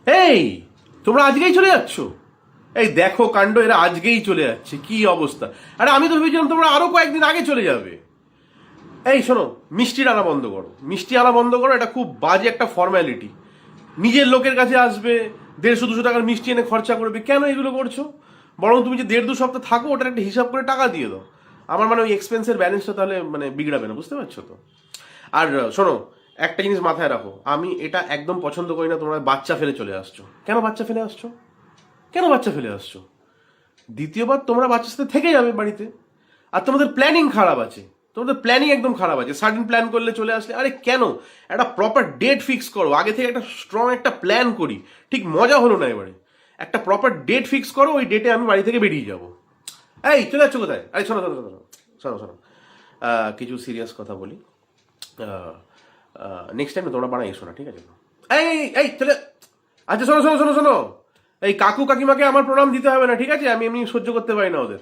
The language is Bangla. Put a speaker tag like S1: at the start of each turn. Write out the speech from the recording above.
S1: এই তোমরা আজকেই চলে যাচ্ছ? এই দেখো কাণ্ড, এরা আজকেই চলে যাচ্ছে, কি অবস্থা! আরে আমি তো ভেবেছিলাম তোমরা আরো কয়েকদিন আগে চলে যাবে। এই শোনো, মিষ্টির আনা বন্ধ করো, মিষ্টি আনা বন্ধ করো, এটা খুব বাজে একটা ফর্ম্যালিটি। নিজের লোকের কাছে আসবে, 150-200 টাকার মিষ্টি এনে খরচা করবে, কেন এগুলো করছো? বরং তুমি যে 1.5-2 সপ্তাহ থাকো, ওটার একটা হিসাব করে টাকা দিয়ে দাও। আমার মানে ওই এক্সপেন্সের ব্যালেন্সটা তাহলে মানে বিগড়াবে না, বুঝতে পারছো তো? আর শোনো, একটা জিনিস মাথায় রাখো, আমি এটা একদম পছন্দ করি না তোমরা বাচ্চা ফেলে চলে আসছো। কেন বাচ্চা ফেলে আসছো? কেন বাচ্চা ফেলে আসছো? দ্বিতীয়বার তোমরা বাচ্চার সাথে থেকে যাবে বাড়িতে। আর তোমাদের প্ল্যানিং খারাপ আছে, তোমাদের প্ল্যানিং একদম খারাপ আছে। সাডেন প্ল্যান করলে চলে আসলে, আরে কেন? একটা প্রপার ডেট ফিক্স করো, আগে থেকে একটা স্ট্রং একটা প্ল্যান করি। ঠিক মজা হলো না এবারে। একটা প্রপার ডেট ফিক্স করো, ওই ডেটে আমি বাড়ি থেকে বেরিয়ে যাব। এই চলে যাচ্ছ কোথায়? আরে শোনো শোনো শোনো শোনো শোনো, কিছু সিরিয়াস কথা বলি। নেক্সট টাইম তোমরা বাড়া এসো না, ঠিক আছে? এই এই চলে, আচ্ছা শোনো শোনো শোনো শোনো, এই কাকু কাকিমাকে আমার প্রণাম দিতে হবে না, ঠিক আছে? আমি এমনি সহ্য করতে পারি না ওদের।